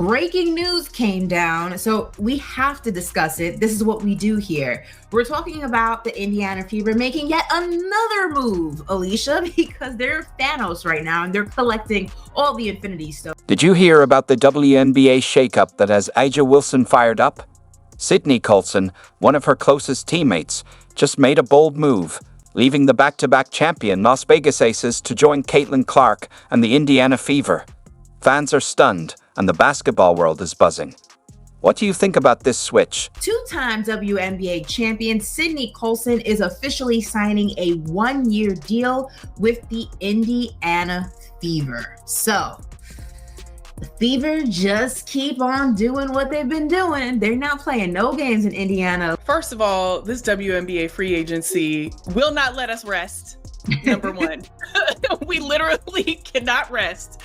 Breaking news came down, so we have to discuss it. This is what we do here. We're talking about the Indiana Fever making yet another move, Alicia, because they're Thanos right now and they're collecting all the Infinity Stones. Did you hear about the WNBA shakeup that has A'ja Wilson fired up? Sydney Colson, one of her closest teammates, just made a bold move, leaving the back-to-back champion Las Vegas Aces to join Caitlin Clark and the Indiana Fever. Fans are stunned, and the basketball world is buzzing. What do you think about this switch? Two-time WNBA champion Sydney Colson is officially signing a one-year deal with the Indiana Fever. So, the Fever just keep on doing what they've been doing. They're not playing no games in Indiana. First of all, this WNBA free agency will not let us rest. Number one, we literally cannot rest.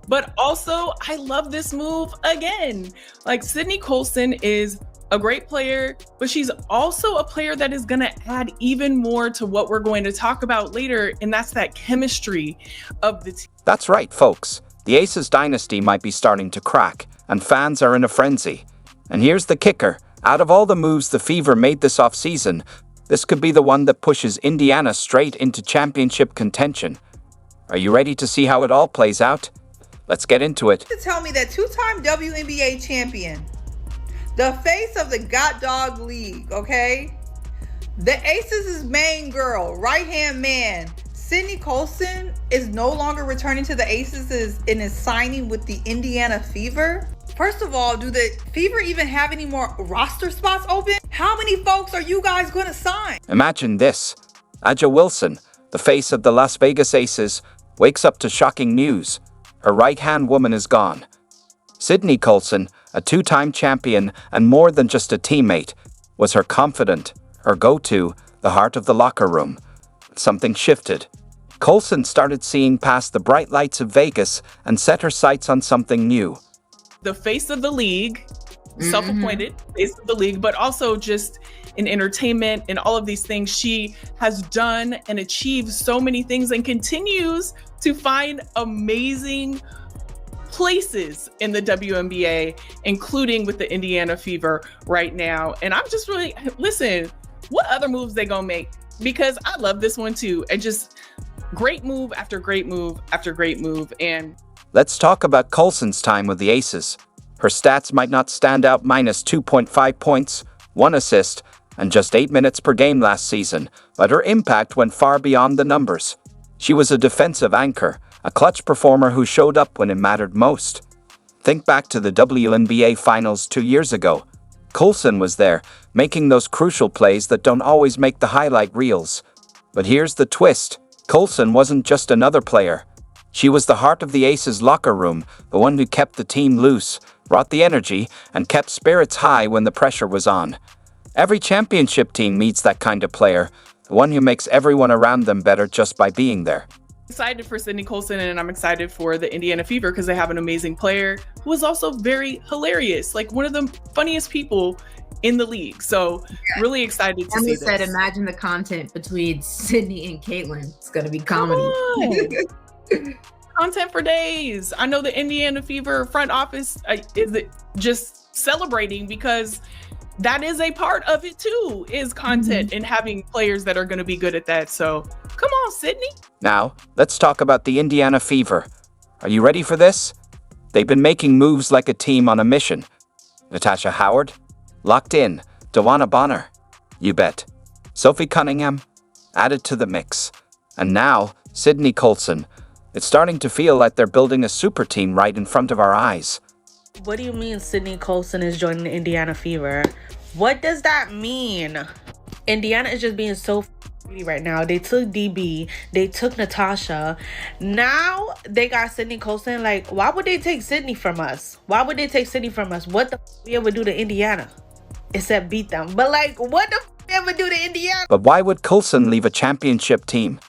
But also, I love this move again. Like, Sydney Colson is a great player, but she's also a player that is going to add even more to what we're going to talk about later, and that's that chemistry of the team. That's right, folks. The Aces dynasty might be starting to crack, and fans are in a frenzy. And here's the kicker. Out of all the moves the Fever made this offseason, this could be the one that pushes Indiana straight into championship contention. Are you ready to see how it all plays out? Let's get into it. To tell me that two-time WNBA champion, the face of the God Dog League, okay? The Aces' main girl, right-hand man, Sydney Colson, is no longer returning to the Aces and is signing with the Indiana Fever. First of all, do the Fever even have any more roster spots open? How many folks are you guys going to sign? Imagine this. A'ja Wilson, the face of the Las Vegas Aces, wakes up to shocking news. Her right-hand woman is gone. Sydney Colson, a two-time champion and more than just a teammate, was her confidant, her go-to, the heart of the locker room. Something shifted. Colson started seeing past the bright lights of Vegas and set her sights on something new. The face of the league, self-appointed face of the league, but also just in entertainment and all of these things. She has done and achieved so many things and continues to find amazing places in the WNBA, including with the Indiana Fever right now. And I'm just really, listen, what other moves they gonna make? Because I love this one too. And just great move after great move after great move. And let's talk about Colson's time with the Aces. Her stats might not stand out, minus 2.5 points, 1 assist, and just 8 minutes per game last season, but her impact went far beyond the numbers. She was a defensive anchor, a clutch performer who showed up when it mattered most. Think back to the WNBA Finals 2 years ago. Colson was there, making those crucial plays that don't always make the highlight reels. But here's the twist. Colson wasn't just another player. She was the heart of the Aces locker room, the one who kept the team loose, brought the energy, and kept spirits high when the pressure was on. Every championship team needs that kind of player, the one who makes everyone around them better just by being there. Excited for Sydney Colson, and I'm excited for the Indiana Fever because they have an amazing player who is also very hilarious, like one of the funniest people in the league. So really excited to see this. Said, imagine the content between Sydney and Caitlin. It's going to be comedy. Content for days. I know the Indiana Fever front office is just celebrating because that is a part of it too, is content and having players that are going to be good at that. So come on, Sydney. Now, let's talk about the Indiana Fever. Are you ready for this? They've been making moves like a team on a mission. Natasha Howard? Locked in. Dawana Bonner? You bet. Sophie Cunningham? Added to the mix. And now, Sydney Colson. It's starting to feel like they're building a super team right in front of our eyes. What do you mean Sydney Colson is joining the Indiana Fever? What does that mean? Indiana is just being so greedy right now. They took DB. They took Natasha. Now they got Sydney Colson. Like, why would they take Sydney from us? Why would they take Sydney from us? What the we ever do to Indiana? Except beat them. But like, what the we ever do to Indiana? But why would Colson leave a championship team?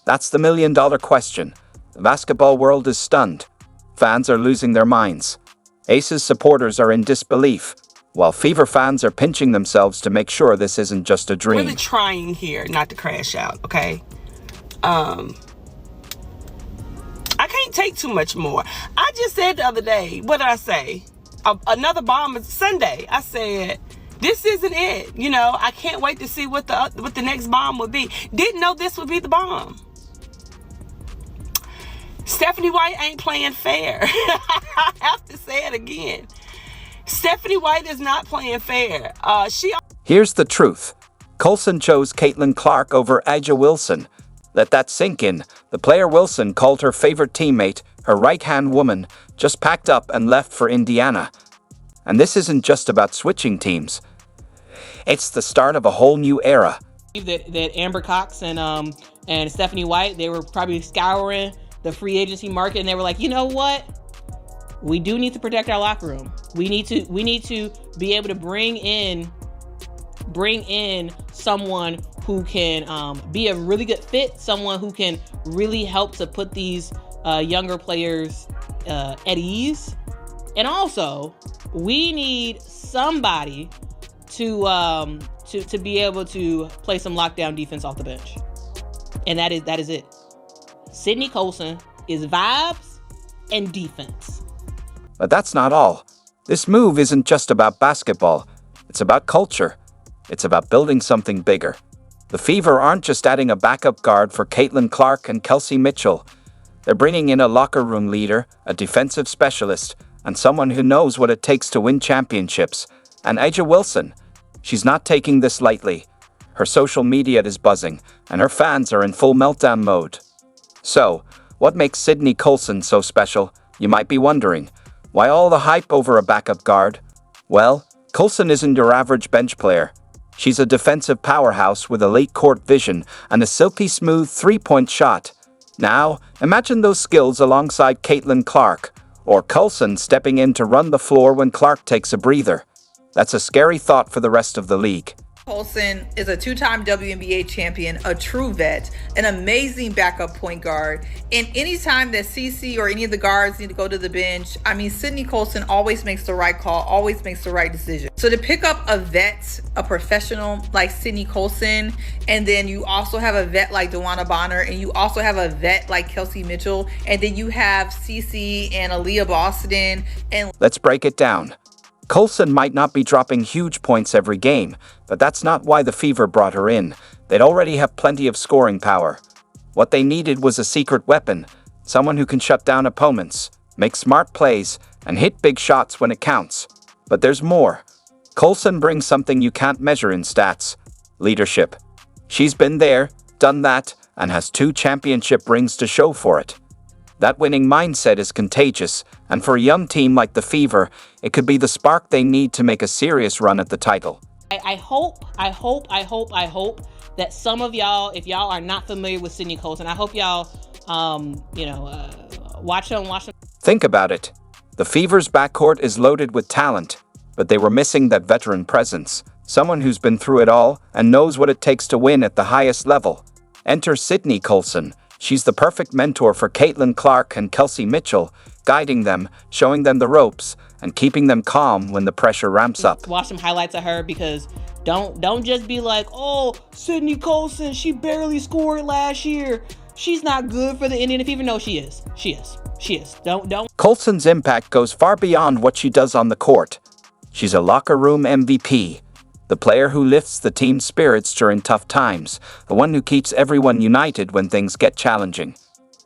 That's the million-dollar question. The basketball world is stunned. Fans are losing their minds. Aces supporters are in disbelief, while Fever fans are pinching themselves to make sure this isn't just a dream. Really trying here not to crash out, okay? I can't take too much more. I just said the other day, what did I say? Another bomb is Sunday. I said, this isn't it. You know, I can't wait to see what the next bomb would be. Didn't know this would be the bomb. Stephanie White ain't playing fair. I have to say it again. Stephanie White is not playing fair. Here's the truth. Colson chose Caitlin Clark over A'ja Wilson. Let that sink in. The player Wilson called her favorite teammate, her right-hand woman, just packed up and left for Indiana. And this isn't just about switching teams. It's the start of a whole new era. That Amber Cox and Stephanie White, they were probably scouring the free agency market, and they were like, you know what? We do need to protect our locker room. We need to be able to bring in someone who can be a really good fit, someone who can really help to put these younger players at ease. And also, we need somebody to be able to play some lockdown defense off the bench. And that is it. Sydney Colson is vibes and defense. But that's not all. This move isn't just about basketball. It's about culture. It's about building something bigger. The Fever aren't just adding a backup guard for Caitlin Clark and Kelsey Mitchell. They're bringing in a locker room leader, a defensive specialist, and someone who knows what it takes to win championships. And A'ja Wilson, she's not taking this lightly. Her social media is buzzing, and her fans are in full meltdown mode. So, what makes Sydney Colson so special? You might be wondering. Why all the hype over a backup guard? Well, Colson isn't your average bench player. She's a defensive powerhouse with elite court vision and a silky smooth three-point shot. Now, imagine those skills alongside Caitlin Clark, or Colson stepping in to run the floor when Clark takes a breather. That's a scary thought for the rest of the league. Colson is a two-time WNBA champion, a true vet, an amazing backup point guard. And anytime that CC or any of the guards need to go to the bench, I mean, Sydney Colson always makes the right call, always makes the right decision. So to pick up a vet, a professional like Sydney Colson, and then you also have a vet like DeWanna Bonner, and you also have a vet like Kelsey Mitchell, and then you have CC and Aaliyah Boston. And let's break it down. Colson might not be dropping huge points every game, but that's not why the Fever brought her in. They'd already have plenty of scoring power. What they needed was a secret weapon, someone who can shut down opponents, make smart plays, and hit big shots when it counts. But there's more. Colson brings something you can't measure in stats: leadership. She's been there, done that, and has 2 championship rings to show for it. That winning mindset is contagious, and for a young team like the Fever, it could be the spark they need to make a serious run at the title. I hope that some of y'all, if y'all are not familiar with Sydney Colson, I hope y'all, watch them. Think about it. The Fever's backcourt is loaded with talent, but they were missing that veteran presence, someone who's been through it all and knows what it takes to win at the highest level. Enter Sydney Colson. She's the perfect mentor for Caitlin Clark and Kelsey Mitchell, guiding them, showing them the ropes, and keeping them calm when the pressure ramps up. Watch some highlights of her, because don't just be like, oh, Sydney Colson, she barely scored last year. She's not good for the Indiana Fever. No, she is. She is. Don't. Colson's impact goes far beyond what she does on the court. She's a locker room MVP. The player who lifts the team's spirits during tough times, the one who keeps everyone united when things get challenging.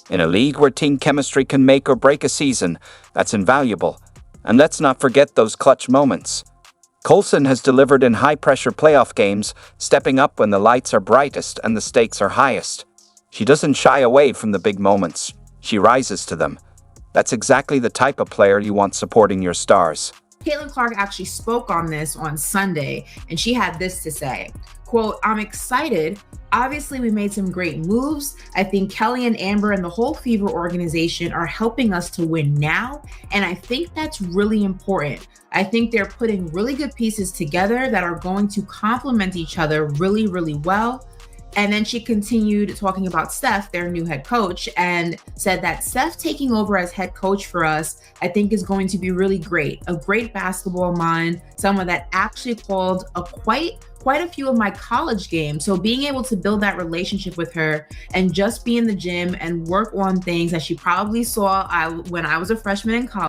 In a league where team chemistry can make or break a season, that's invaluable. And let's not forget those clutch moments. Colson has delivered in high-pressure playoff games, stepping up when the lights are brightest and the stakes are highest. She doesn't shy away from the big moments. She rises to them. That's exactly the type of player you want supporting your stars. Caitlin Clark actually spoke on this on Sunday, and she had this to say, quote, "I'm excited. Obviously, we made some great moves. I think Kelly and Amber and the whole Fever organization are helping us to win now, and I think that's really important. I think they're putting really good pieces together that are going to complement each other really, really well. And then she continued talking about Steph, their new head coach, and said that Steph taking over as head coach for us, I think is going to be really great. A great basketball mind, someone that actually called quite a few of my college games. So being able to build that relationship with her and just be in the gym and work on things that she probably saw when I was a freshman in college.